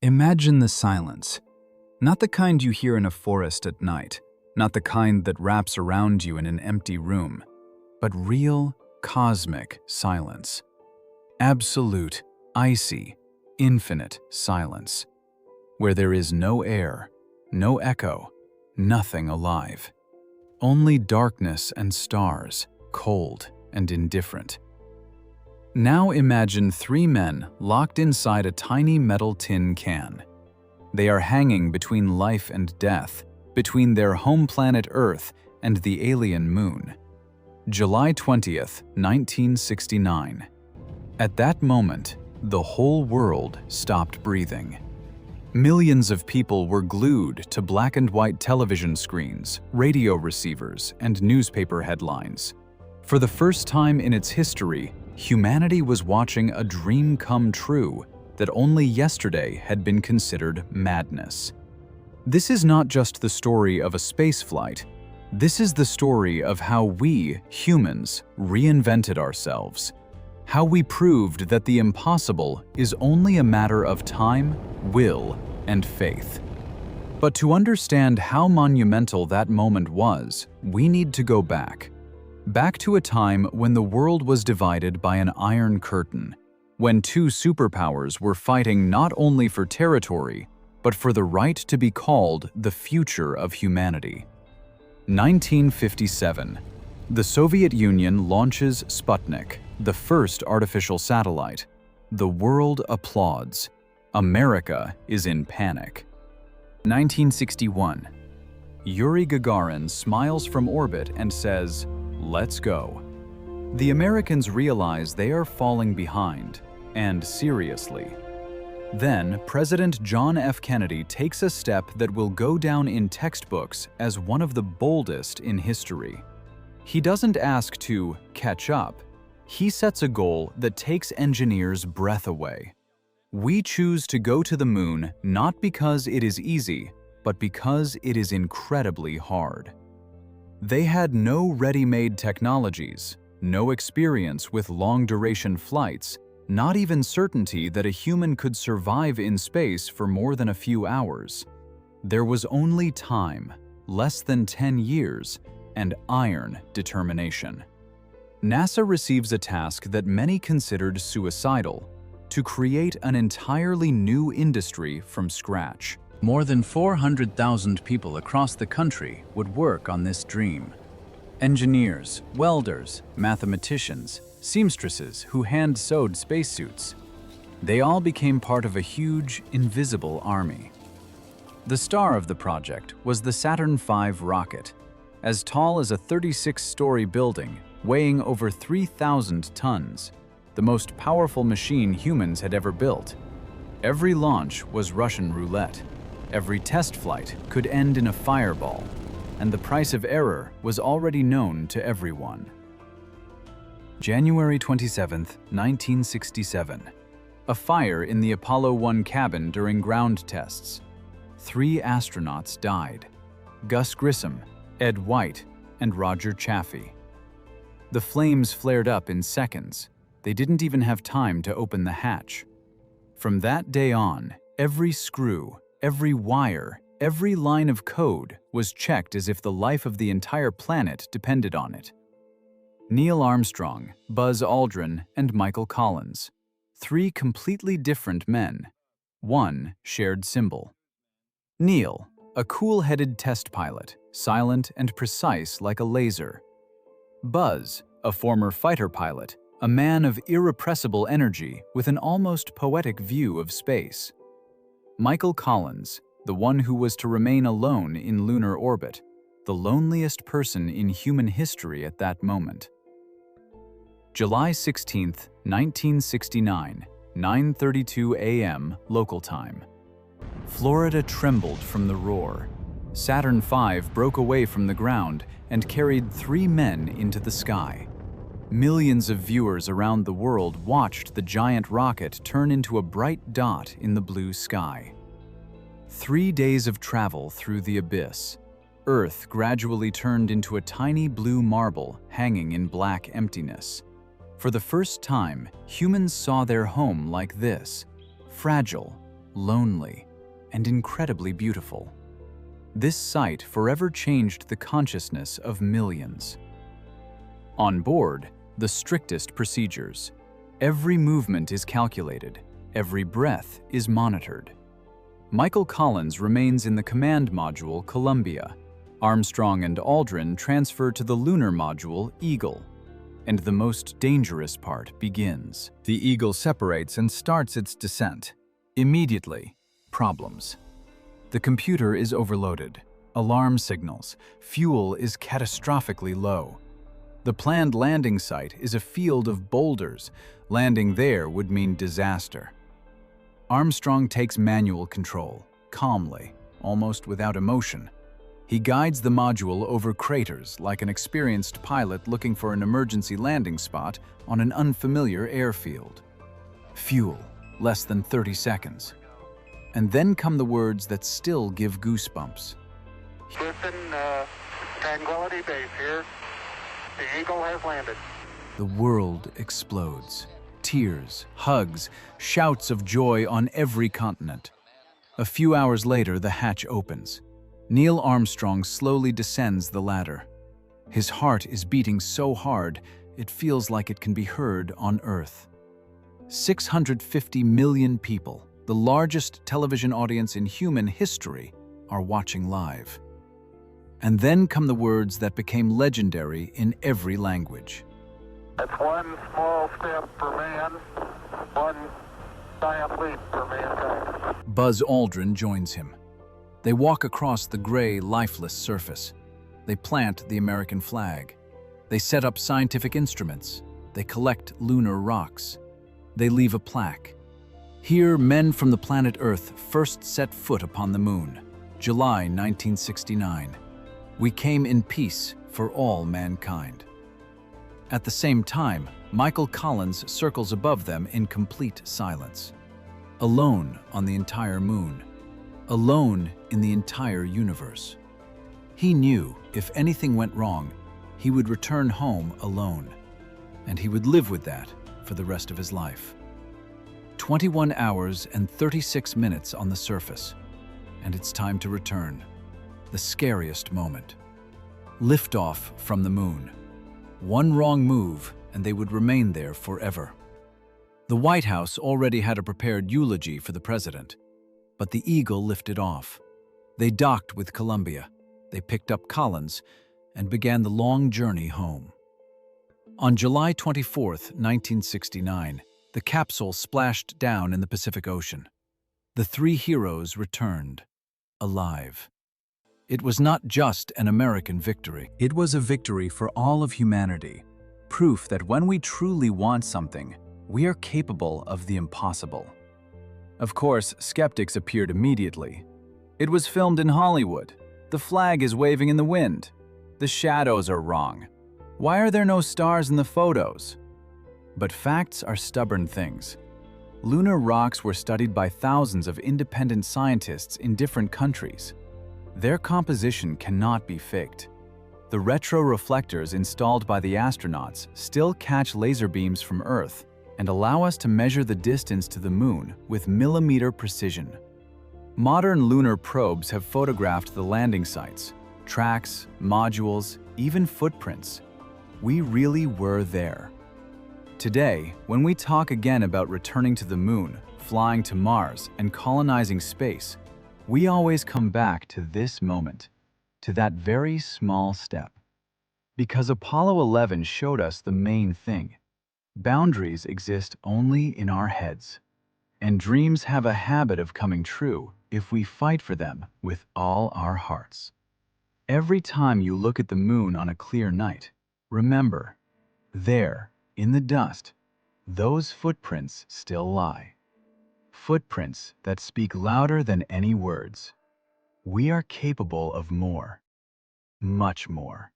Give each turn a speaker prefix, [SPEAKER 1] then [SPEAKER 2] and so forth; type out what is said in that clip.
[SPEAKER 1] Imagine the silence. Not the kind you hear in a forest at night, not the kind that wraps around you in an empty room, but real, cosmic silence. Absolute, icy, infinite silence, where there is no air, no echo, nothing alive. Only darkness and stars, cold and indifferent. Now imagine three men locked inside a tiny metal tin can. They are hanging between life and death, between their home planet Earth and the alien moon. July 20th, 1969. At that moment, the whole world stopped breathing. Millions of people were glued to black and white television screens, radio receivers, and newspaper headlines. For the first time in its history, humanity was watching a dream come true that only yesterday had been considered madness. This is not just the story of a space flight. This is the story of how we, humans, reinvented ourselves. How we proved that the impossible is only a matter of time, will, and faith. But to understand how monumental that moment was, we need to go back. Back to a time when the world was divided by an iron curtain, when two superpowers were fighting not only for territory, but for the right to be called the future of humanity. 1957. The Soviet Union launches Sputnik, the first artificial satellite. The world applauds. America is in panic. 1961. Yuri Gagarin smiles from orbit and says, "Let's go." The Americans realize they are falling behind, and seriously. Then, President John F. Kennedy takes a step that will go down in textbooks as one of the boldest in history. He doesn't ask to catch up. He sets a goal that takes engineers' breath away. We choose to go to the moon not because it is easy, but because it is incredibly hard. They had no ready-made technologies, no experience with long-duration flights, not even certainty that a human could survive in space for more than a few hours. There was only time, less than 10 years, and iron determination. NASA receives a task that many considered suicidal: to create an entirely new industry from scratch. More than 400,000 people across the country would work on this dream. Engineers, welders, mathematicians, seamstresses who hand-sewed spacesuits. They all became part of a huge, invisible army. The star of the project was the Saturn V rocket, as tall as a 36-story building, weighing over 3,000 tons, the most powerful machine humans had ever built. Every launch was Russian roulette. Every test flight could end in a fireball, and the price of error was already known to everyone. January 27, 1967. A fire in the Apollo 1 cabin during ground tests. 3 astronauts died: Gus Grissom, Ed White, and Roger Chaffee. The flames flared up in seconds. They didn't even have time to open the hatch. From that day on, every screw, every wire, every line of code was checked as if the life of the entire planet depended on it. Neil Armstrong, Buzz Aldrin, and Michael Collins. 3 completely different men. One shared symbol. Neil, a cool-headed test pilot, silent and precise like a laser. Buzz, a former fighter pilot, a man of irrepressible energy with an almost poetic view of space. Michael Collins, the one who was to remain alone in lunar orbit, the loneliest person in human history at that moment. July 16, 1969, 9:32 a.m. local time. Florida trembled from the roar. Saturn V broke away from the ground and carried 3 men into the sky. Millions of viewers around the world watched the giant rocket turn into a bright dot in the blue sky. 3 days of travel through the abyss. Earth gradually turned into a tiny blue marble hanging in black emptiness. For the first time, humans saw their home like this: fragile, lonely, and incredibly beautiful. This sight forever changed the consciousness of millions. On board, the strictest procedures. Every movement is calculated, every breath is monitored. Michael Collins remains in the command module Columbia. Armstrong and Aldrin transfer to the lunar module Eagle. And the most dangerous part begins. The Eagle separates and starts its descent. Immediately, problems. The computer is overloaded. Alarm signals. Fuel is catastrophically low. The planned landing site is a field of boulders. Landing there would mean disaster. Armstrong takes manual control, calmly, almost without emotion. He guides the module over craters like an experienced pilot looking for an emergency landing spot on an unfamiliar airfield. Fuel, less than 30 seconds. And then come the words that still give goosebumps.
[SPEAKER 2] Houston, Tranquility Base here. The Eagle has landed.
[SPEAKER 1] The world explodes. Tears, hugs, shouts of joy on every continent. A few hours later, the hatch opens. Neil Armstrong slowly descends the ladder. His heart is beating so hard, it feels like it can be heard on Earth. 650 million people, the largest television audience in human history, are watching live. And then come the words that became legendary in every language.
[SPEAKER 2] That's one small step for man, one giant leap for mankind.
[SPEAKER 1] Buzz Aldrin joins him. They walk across the gray, lifeless surface. They plant the American flag. They set up scientific instruments. They collect lunar rocks. They leave a plaque. Here, men from the planet Earth first set foot upon the moon, July 1969. We came in peace for all mankind. At the same time, Michael Collins circles above them in complete silence. Alone on the entire moon. Alone in the entire universe. He knew if anything went wrong, he would return home alone. And he would live with that for the rest of his life. 21 hours and 36 minutes on the surface. And it's time to return. The scariest moment. Liftoff from the moon. One wrong move, and they would remain there forever. The White House already had a prepared eulogy for the president, but the Eagle lifted off. They docked with Columbia, they picked up Collins, and began the long journey home. On July 24, 1969, the capsule splashed down in the Pacific Ocean. The three heroes returned, alive. It was not just an American victory. It was a victory for all of humanity. Proof that when we truly want something, we are capable of the impossible. Of course, skeptics appeared immediately. It was filmed in Hollywood. The flag is waving in the wind. The shadows are wrong. Why are there no stars in the photos? But facts are stubborn things. Lunar rocks were studied by thousands of independent scientists in different countries. Their composition cannot be faked. The retro reflectors installed by the astronauts still catch laser beams from Earth and allow us to measure the distance to the moon with millimeter precision. Modern lunar probes have photographed the landing sites, tracks, modules, even footprints. We really were there. Today, when we talk again about returning to the moon, flying to Mars, and colonizing space, we always come back to this moment, to that very small step. Because Apollo 11 showed us the main thing. Boundaries exist only in our heads. And dreams have a habit of coming true if we fight for them with all our hearts. Every time you look at the moon on a clear night, remember, there, in the dust, those footprints still lie. Footprints that speak louder than any words. We are capable of more, much more.